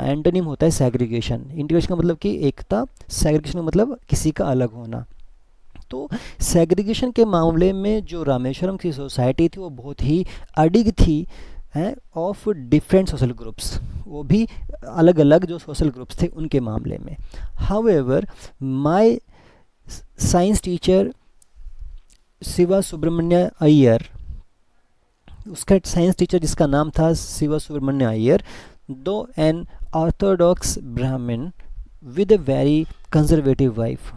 एंटोनिम होता है सेग्रीगेशन। इंटीग्रेशन का मतलब कि एकता, सेग्रीगेशन का मतलब किसी का अलग होना। तो सेग्रीगेशन के मामले में जो रामेश्वरम की सोसाइटी थी वो बहुत ही अडिग थी हैं ऑफ डिफरेंट सोशल ग्रुप्स, वो भी अलग अलग जो सोशल ग्रुप्स थे उनके मामले में। However my science teacher Shiva Subramania Iyer, उसका साइंस टीचर जिसका नाम था शिवा सुब्रमण्य अय्यर, दो एन ऑर्थोडॉक्स ब्राह्मण with a very conservative wife,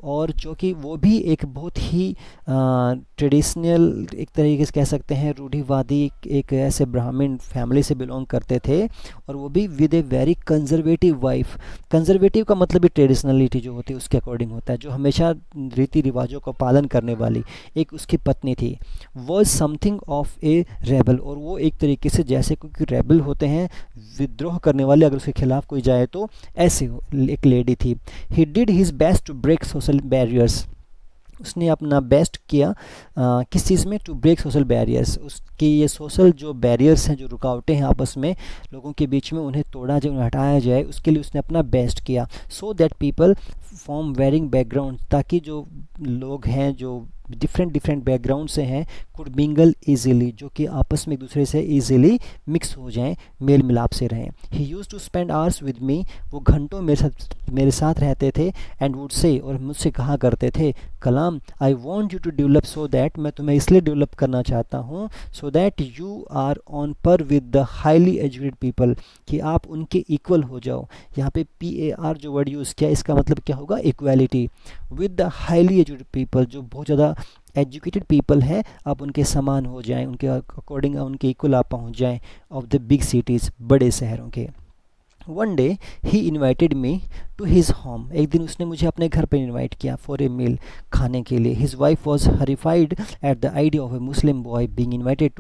और जो कि वो भी एक बहुत ही ट्रेडिशनल, एक तरीके से कह सकते हैं रूढ़िवादी, एक ऐसे ब्राह्मण फैमिली से बिलोंग करते थे, और वो भी with a very conservative wife. Conservative का मतलब भी ट्रेडिशनलिटी जो होती है उसके अकॉर्डिंग होता है, जो हमेशा रीति रिवाजों का पालन करने वाली एक उसकी पत्नी थी। Was something of A rebel, और वो एक तरीके से जैसे क्योंकि रेबल होते हैं विद्रोह करने वाले, अगर उसके खिलाफ कोई जाए तो ऐसे एक लेडी थी। He did his best to break social barriers, उसने अपना बेस्ट किया किस चीज़ में, टू ब्रेक सोशल बैरियर्स, उसकी ये सोशल जो बैरियर्स हैं, जो रुकावटें हैं आपस में लोगों के बीच में, उन्हें तोड़ा जाए, उन्हें हटाया जाए, उसके लिए उसने अपना बेस्ट किया। So that people from varying background, ताकि जो लोग हैं जो डिफरेंट बैकग्राउंड से हैं, कुड मिंगल ईजिली, जो कि आपस में एक दूसरे से ईजिली मिक्स हो जाएं, मेल मिलाप से रहें। He used to spend hours with me, वो घंटों मेरे साथ रहते थे। एंड वुड से, और मुझसे कहा करते थे, Kalam I want you to develop, so that, मैं तुम्हें इसलिए डेवलप करना चाहता हूँ, so that you are on par with the highly educated people, कि आप उनके इक्वल हो जाओ। यहाँ पे PAR जो वर्ड यूज़ किया, इसका मतलब क्या होगा, equality. With the highly educated people, जो बहुत ज़्यादा एजुकेटेड पीपल हैं, आप उनके समान हो जाएं, उनके अकॉर्डिंग, उनके इक्वल आप पहुंच जाएं, ऑफ द बिग सिटीज़, बड़े शहरों के। One day he invited me to his home, एक दिन उसने मुझे अपने घर पर इन्वाइट किया फॉर ए मील, खाने के लिए। His wife was horrified at the idea of a Muslim boy being invited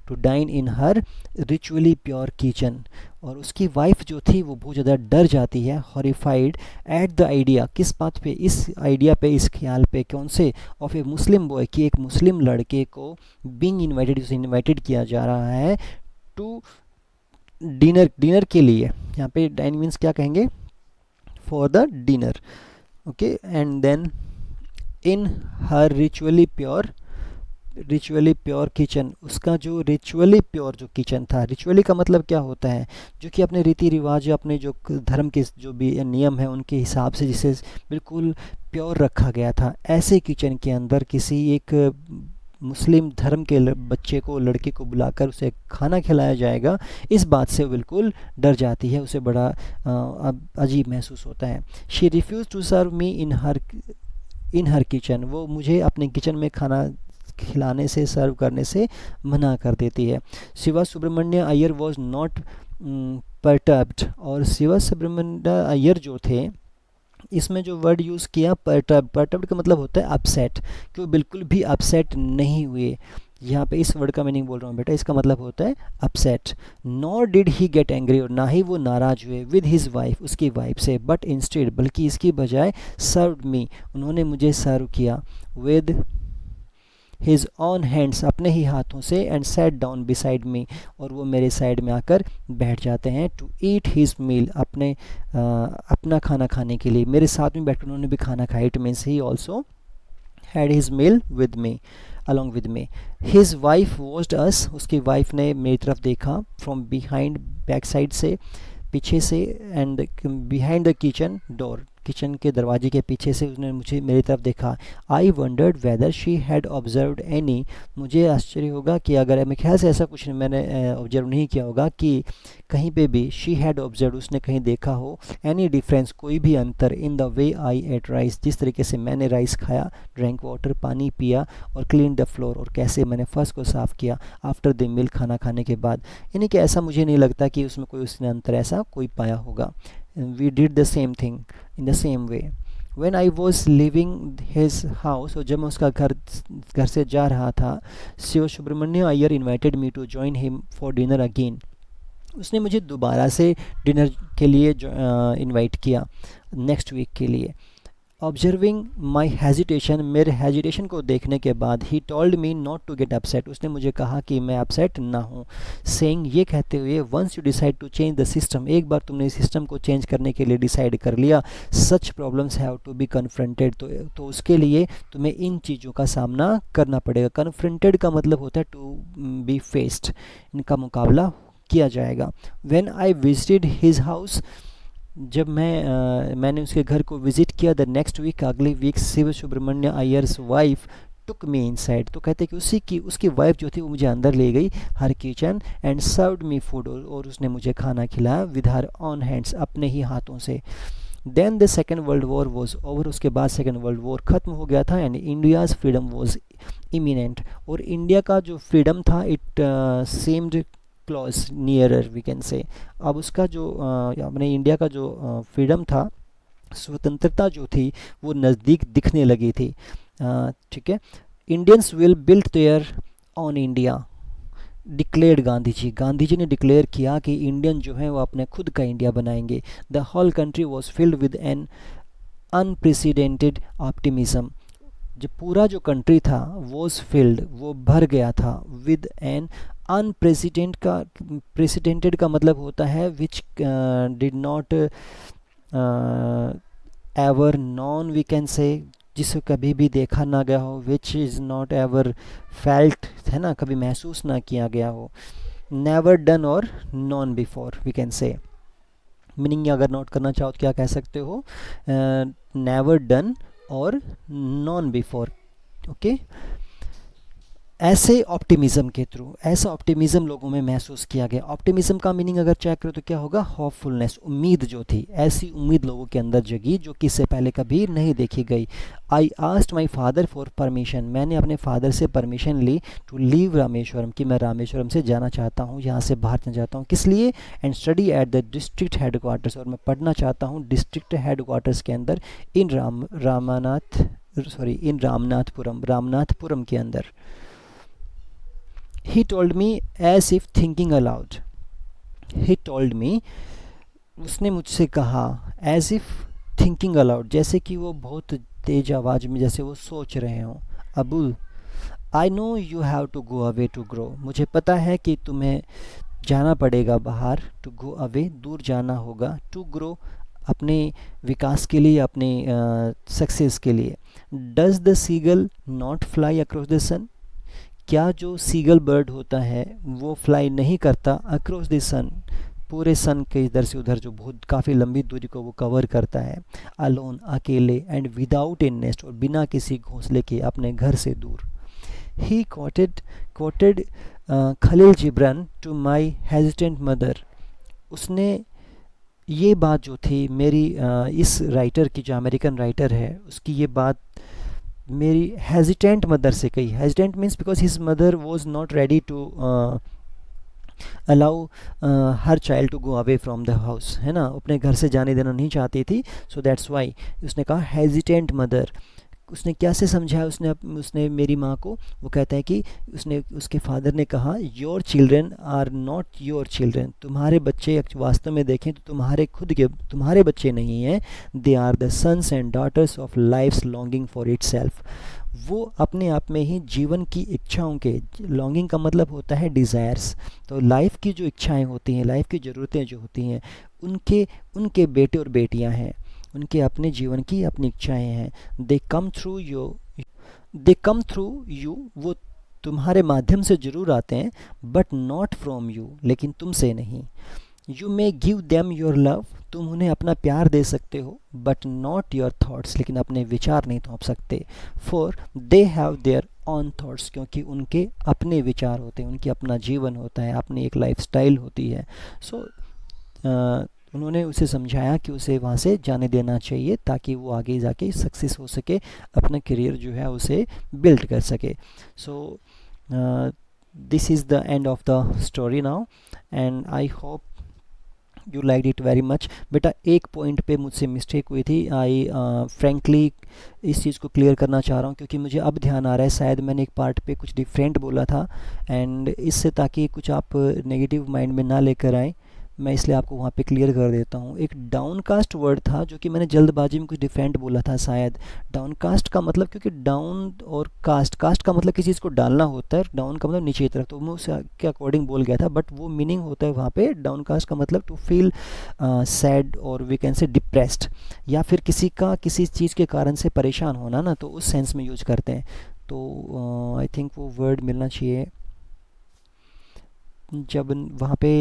to dine in her ritually pure kitchen, और उसकी वाइफ जो थी वो बहुत ज़्यादा डर जाती है, हॉरिफाइड एट द आइडिया, किस बात पे, इस आइडिया पे, इस ख्याल पे, कौन से, ऑफ ए मुस्लिम बॉय, कि एक मुस्लिम लड़के को बीइंग इन्वाइटेड, उसे इन्वाइटेड किया जा रहा है टू डिनर के लिए। यहाँ पे डाइन मीन्स क्या कहेंगे, for the dinner. Okay, and then in her ritually pure kitchen, उसका जो रिचुअली प्योर जो किचन था, रिचुअली का मतलब क्या होता है, जो कि अपने रीति रिवाज, अपने जो धर्म के जो भी नियम है उनके हिसाब से जिसे बिल्कुल प्योर रखा गया था, ऐसे किचन के अंदर किसी एक मुस्लिम धर्म के बच्चे को, लड़के को बुलाकर उसे खाना खिलाया जाएगा, इस बात से बिल्कुल डर जाती है, उसे बड़ा अजीब महसूस होता है। She refuse to serve me in her kitchen, वो मुझे अपने किचन में खाना खिलाने से, सर्व करने से मना कर देती है। Shiva Subramania Iyer was not perturbed. और शिवा सुब्रमण्यम अय्यर जो थे, इसमें जो वर्ड यूज़ किया परटर्ब्ड का मतलब होता है अपसेट, कि वो बिल्कुल भी अपसेट नहीं हुए। यहाँ पे इस वर्ड का मीनिंग बोल रहा हूँ बेटा, इसका मतलब होता है upset. Nor did he get angry, और ना ही वो नाराज हुए विद हिज वाइफ, उसकी वाइफ से, बट इंस्टेड, बल्कि इसकी बजाय सर्व्ड मी, उन्होंने मुझे सर्व किया, विद हिज ऑन हैंड्स, अपने ही हाथों से, and sat down beside me, और वो मेरे साइड में आकर बैठ जाते हैं, टू ईट हिज मील, अपना खाना खाने के लिए, मेरे साथ में बैठकर उन्होंने भी खाना खाया। It means he also had his meal with me, along with me. His wife watched us, उसकी वाइफ ने मेरी तरफ देखा, फ्रॉम बिहाइंड, बैक साइड से, पीछे से, and behind the kitchen door, kitchen के दरवाजे के पीछे से उसने मुझे मेरी तरफ देखा। आई wandered whether she had observed any, मुझे आश्चर्य होगा कि अगर, मेरे ख्याल से ऐसा कुछ मैंने ऑब्जर्व नहीं किया होगा कि कहीं पे भी शी हैड ऑब्जर्व, उसने कहीं देखा हो, एनी डिफरेंस, कोई भी अंतर, in the way I ate rice, जिस तरीके से मैंने राइस खाया, ड्रिंक वाटर, पानी पिया, और क्लीन द फ्लोर, और कैसे मैंने फर्श को साफ़ किया, आफ्टर द मील, खाना खाने के बाद। यानी कि ऐसा मुझे नहीं लगता कि उसमें कोई उसने अंतर ऐसा कोई पाया होगा। We did the same thing in the same way. When I was leaving his house, और जब मैं उसका घर से जा रहा था, Shiva Subramania Iyer invited me to join him for dinner again, उसने मुझे दोबारा से डिनर के लिए इनवाइट किया, नेक्स्ट वीक के लिए। ऑब्जर्विंग माई हेजिटेशन, मेरे हेजिटेशन को देखने के बाद, he told me not to get upset, उसने मुझे कहा कि मैं अपसेट ना हूँ। सेइंग, ये कहते हुए, once you decide to change the system, एक बार तुमने सिस्टम को चेंज करने के लिए डिसाइड कर लिया, such problems have to be confronted, तो उसके लिए तुम्हें इन चीज़ों का सामना करना पड़ेगा। कन्फ्रंटेड का मतलब होता है टू बी फेस्ड, इनका मुकाबला किया जाएगा। When I visited his house, जब मैंने उसके घर को विज़िट किया, द नेक्स्ट वीक, अगले वीक, शिव सुब्रमण्य अय्यर्स वाइफ टुक मी इनसाइड, तो कहते हैं कि उसकी वाइफ जो थी वो मुझे अंदर ले गई, हर kitchen, and served me food, और उसने मुझे खाना खिलाया, विद हर ऑन हैंड्स, अपने ही हाथों से। Then the second world war was over, उसके बाद सेकेंड वर्ल्ड वॉर ख़त्म हो गया था, and India's freedom was imminent, और इंडिया का जो फ्रीडम था, it seemed close nearer, we can say. अब उसका जो अपने इंडिया का जो फ्रीडम था, स्वतंत्रता जो थी, वो नज़दीक दिखने लगी थी। ठीक है। Indians will build their own India, declared Gandhi ji, Gandhi ji ने डिक्लेयर किया कि इंडियन जो है वो अपने खुद का इंडिया बनाएंगे। The whole country was filled with an unprecedented optimism, जो पूरा जो कंट्री था, वॉज फिल्ड, वो भर गया था, विद एन प्रेसिडेंटेड का मतलब होता है which did not ever known, we can say, जिसे कभी भी देखा ना गया हो, which is not ever felt, है ना, कभी महसूस ना किया गया हो, नेवर डन और known before, we can say. Meaning अगर नोट करना चाहो तो क्या कह सकते हो, नेवर डन और नॉन बिफोर। ओके। ऐसे ऑप्टिमिज्म के थ्रू, ऐसा ऑप्टिमिज्म लोगों में महसूस किया गया। ऑप्टिमिज्म का मीनिंग अगर चेक करो तो क्या होगा, होपफुलनेस, उम्मीद जो थी, ऐसी उम्मीद लोगों के अंदर जगी जो कि इससे पहले कभी नहीं देखी गई। I asked my father for permission, मैंने अपने फादर से परमिशन ली, टू लीव रामेश्वरम, कि मैं रामेश्वरम से जाना चाहता हूँ, यहाँ से बाहर जाना चाहता हूँ। किस लिए, and study at the district headquarters, और मैं पढ़ना चाहता हूँ डिस्ट्रिक्ट हेडक्वार्टर्स के अंदर, इन रामनाथपुरम के अंदर। He told me as if thinking aloud. He told me, उसने मुझसे कहा, as if thinking aloud, जैसे कि वो बहुत तेज आवाज़ में, जैसे वो सोच रहे हों। Abul, I know you have to go away to grow. मुझे पता है कि तुम्हें जाना पड़ेगा बाहर, to go away, दूर जाना होगा, to grow, अपने विकास के लिए, अपने सक्सेस के लिए। Does the seagull not fly across the sun? क्या जो सीगल बर्ड होता है वो फ्लाई नहीं करता अक्रॉस द सन, पूरे सन के इधर से उधर, जो बहुत काफ़ी लंबी दूरी को वो कवर करता है, अलोन, अकेले, एंड विदाउट ए नेस्ट, और बिना किसी घोंसले के, अपने घर से दूर। He quoted Khalil Gibran to my hesitant mother, उसने ये बात जो थी मेरी इस राइटर की, जो अमेरिकन राइटर है, उसकी ये बात मेरी हेजिटेंट मदर से कही। Hesitant means because his mother was not ready to allow her child to go away from the house, है ना, अपने घर से जाने देना नहीं चाहती थी। सो दैट्स वाई उसने कहा हेजिटेंट मदर। उसने कैसे समझाया उसने मेरी माँ को, वो कहता है कि उसने उसके फादर ने कहा your children are not your children, तुम्हारे बच्चे वास्तव में देखें तो तुम्हारे खुद के तुम्हारे बच्चे नहीं हैं, they are the sons and daughters of life's longing for itself. वो अपने आप में ही जीवन की इच्छाओं के, लॉन्गिंग का मतलब होता है डिज़ायर्स, तो लाइफ की जो इच्छाएं होती हैं, लाइफ की ज़रूरतें जो होती हैं, उनके उनके बेटे और बेटियां हैं, उनके अपने जीवन की अपनी इच्छाएं हैं। दे कम थ्रू यू, वो तुम्हारे माध्यम से जरूर आते हैं, बट नॉट फ्रॉम यू, लेकिन तुमसे नहीं। You may give them your love, तुम उन्हें अपना प्यार दे सकते हो, बट नॉट योर थॉट्स, लेकिन अपने विचार नहीं थोप सकते। For they have their on thoughts, क्योंकि उनके अपने विचार होते हैं, उनकी अपना जीवन होता है, अपनी एक लाइफ स्टाइल होती है। सो उन्होंने उसे समझाया कि उसे वहाँ से जाने देना चाहिए ताकि वो आगे जाके सक्सेस हो सके, अपना करियर जो है उसे बिल्ड कर सके। So this is the end of the story now, and I hope you like it very much. बेटा एक पॉइंट पे मुझसे मिस्टेक हुई थी, आई फ्रेंकली इस चीज़ को क्लियर करना चाह रहा हूँ, क्योंकि मुझे अब ध्यान आ रहा है शायद मैंने एक पार्ट पे कुछ डिफरेंट बोला था, एंड इससे ताकि कुछ आप नेगेटिव माइंड में ना लेकर आए, मैं इसलिए आपको वहाँ पे क्लियर कर देता हूँ। एक डाउनकास्ट वर्ड था जो कि मैंने जल्दबाजी में कुछ डिफरेंट बोला था शायद। डाउनकास्ट का मतलब, क्योंकि डाउन और कास्ट, कास्ट का मतलब किसी चीज़ को डालना होता है, डाउन का मतलब नीचे की तरफ, तो मैं उसके अकॉर्डिंग बोल गया था, बट वो मीनिंग होता है वहाँ पे डाउनकास्ट का मतलब टू फील सैड, और वी कैन से डिप्रेस्ड, या फिर किसी चीज़ के कारण से परेशान होना ना, तो उस सेंस में यूज करते हैं। तो आई थिंक वो वर्ड मिलना चाहिए जब वहाँ पे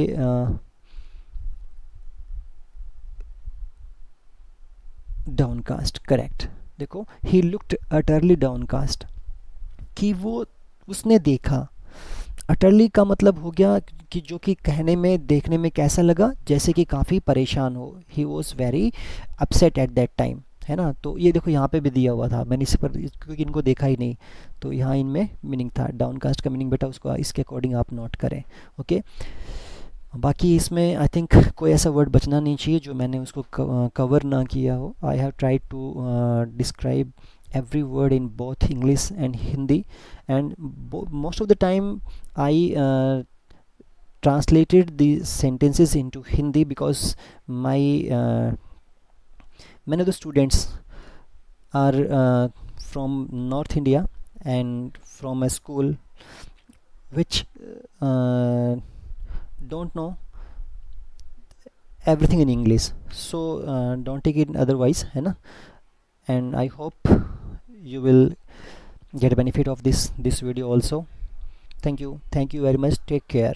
डाउनकास्ट, करेक्ट। देखो ही लुक्ड अटरली डाउनकास्ट, कि वो उसने देखा। अटरली का मतलब हो गया कि जो कि कहने में देखने में कैसा लगा, जैसे कि काफ़ी परेशान हो, he was very upset at that time, है ना। तो ये देखो यहाँ पे भी दिया हुआ था, मैंने इस पर क्योंकि इनको देखा ही नहीं, तो यहाँ इनमें मीनिंग था। डाउनकास्ट का मीनिंग बेटा उसको इसके अकॉर्डिंग आप नोट करें, ओके। बाकी इसमें आई थिंक कोई ऐसा वर्ड बचना नहीं चाहिए जो मैंने उसको कवर ना किया हो। I have tried to describe every word in both English and Hindi, and most of the time I translated the sentences into Hindi because my many of the students are from North India and from a school which uh, don't know everything in English, so don't take it otherwise, है ना। And I hope you will get a benefit of this video also. Thank you very much, take care.